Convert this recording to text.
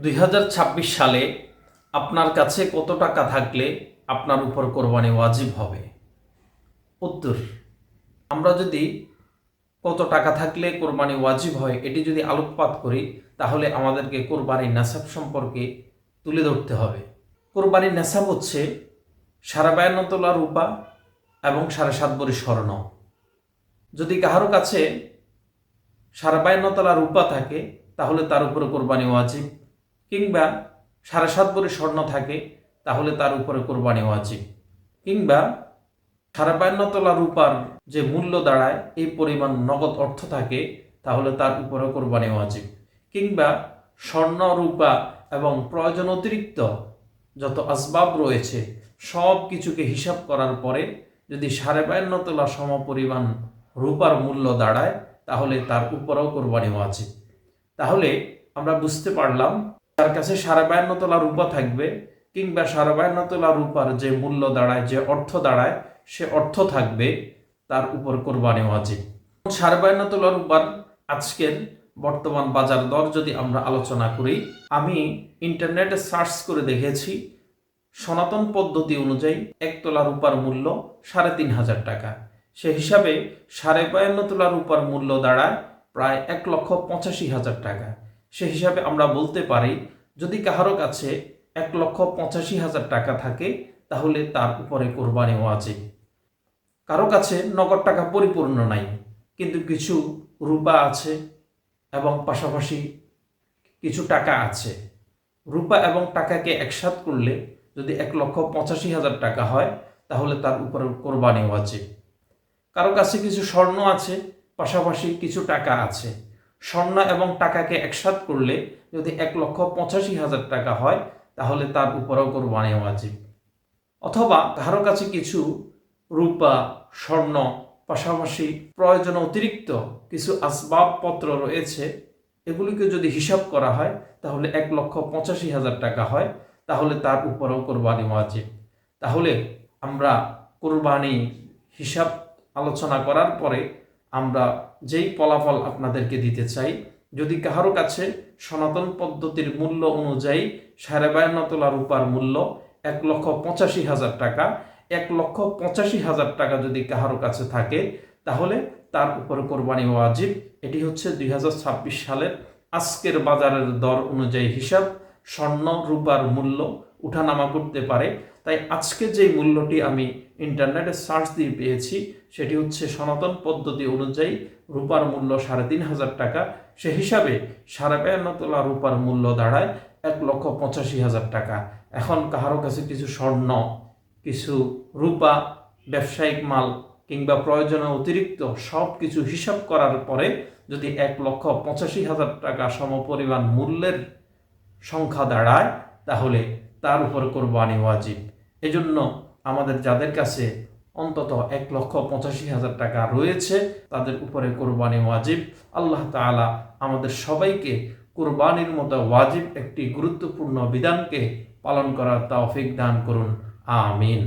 2026 সালে আপনার কাছে কত টাকা থাকলে আপনার উপর কোরবানি ওয়াজিব হবে? উত্তর, আমরা যদি কত টাকা থাকলে কোরবানি ওয়াজিব হয় এটি যদি আলোকপাত করি, তাহলে আমাদেরকে কোরবানির নেসাব সম্পর্কে তুলে ধরতে হবে। কোরবানির নেসাব হচ্ছে 52.5 তোলা রূপা এবং 7.5 ভরি স্বর্ণ। যদি কাহারো কাছে 52.5 তোলা রূপা থাকে তাহলে তার উপরে কোরবানি ওয়াজিব, কিংবা 7.5 ভরি স্বর্ণ থাকে তাহলে তার উপরে কোরবানি ওয়াজিব, কিংবা 52.5 তোলা রূপার যে মূল্য দাঁড়ায় এই পরিমাণ নগদ অর্থ থাকে তাহলে তার উপরে কোরবানি ওয়াজিব, কিংবা স্বর্ণ রূপা এবং প্রয়োজন অতিরিক্ত যত আসবাব রয়েছে সব কিছুকে হিসাব করার পরে যদি 52.5 তোলা সম পরিমাণ রূপার মূল্য দাঁড়ায় তাহলে তার উপরেও কোরবানি ওয়াজিব। তাহলে আমরা বুঝতে পারলাম, তার কাছে 52.5 তোলা রূপা থাকবে, কিংবা 52.5 তোলা রূপার যে মূল্য দাঁড়ায়, যে অর্থ দাঁড়ায় সে অর্থ থাকবে, তার উপর কোরবানি ওয়াজিব। 52.5 তোলা রূপার আজকের বর্তমান বাজার দর যদি আমরা আলোচনা করি, আমি ইন্টারনেটে সার্চ করে দেখেছি সনাতন পদ্ধতি অনুযায়ী 1 তোলা রূপার মূল্য 3,500 টাকা। সে হিসাবে 52.5 তোলা রূপার মূল্য দাঁড়ায় প্রায় 1,85,000 টাকা। সে হিসাবে আমরা বলতে পারি, যদি কাহারো কাছে 1,85,000 টাকা থাকে তাহলে তার উপরে কোরবানি ওয়াজিব। কারো কাছে নগদ টাকা পরিপূর্ণ নাই, কিন্তু কিছু রূপা আছে এবং পাশাপাশি কিছু টাকা আছে। রূপা এবং টাকাকে একসাথ করলে যদি 1,85,000 টাকা হয় তাহলে তার উপরে কোরবানি ওয়াজিব। কারো কাছে কিছু স্বর্ণ আছে, পাশাপাশি কিছু টাকা আছে। স্বর্ণ এবং টাকাকে একসাথ করলে যদি 1,85,000 টাকা হয় তাহলে তার উপরেও কোরবানি ওয়াজিব। অথবা কারো কাছে কিছু রূপা, স্বর্ণ, পাশাপাশি প্রয়োজন অতিরিক্ত কিছু আসবাবপত্র রয়েছে, এগুলিকে যদি হিসাব করা হয় তাহলে 1,85,000 টাকা হয়, তাহলে তার উপরেও কোরবানি ওয়াজিব। তাহলে আমরা কোরবানি হিসাব আলোচনা করার পরে আমরা যেই ফলাফল আপনাদেরকে দিতে চাই, যদি কাহারো কাছে সনাতন পদ্ধতির মূল্য অনুযায়ী 52.5 তোলা রূপার মূল্য 1,85,000 টাকা, 1,85,000 টাকা যদি কাহারো কাছে থাকে তাহলে তার উপরে কোরবানি ওয়াজিব। এটি হচ্ছে 2026 সালের আজকের বাজারের দর অনুযায়ী হিসাব। স্বর্ণ রূপার মূল্য উঠানামা করতে পারে, তাই আজকে যে মূল্যটি আমি ইন্টারনেটে সার্চ দিয়ে পেয়েছি সেটি হচ্ছে সনাতন পদ্ধতি অনুযায়ী রূপার মূল্য 3,500 টাকা। সে হিসাবে 52.5 তোলা রূপার মূল্য দাঁড়ায় 1,85,000 টাকা। এখন কাহারো কাছে কিছু স্বর্ণ, কিছু রূপা, ব্যবসায়িক মাল কিংবা প্রয়োজনীয় অতিরিক্ত সব কিছু হিসাব করার পরে যদি 1,85,000 টাকা সমপরিমাণ মূল্যের সংখ্যা দাঁড়ায় তাহলে তার উপর কোরবানি ওয়াজিব। এজন্য আমাদের যাদের কাছে অন্তত 1,85,000 টাকা রয়েছে তাদের উপরে কোরবানি ওয়াজিব। আল্লাহ তাআলা আমাদের সবাইকে কোরবানির মতো ওয়াজিব একটি গুরুত্বপূর্ণ বিধানকে পালন করার তৌফিক দান করুন। আমিন।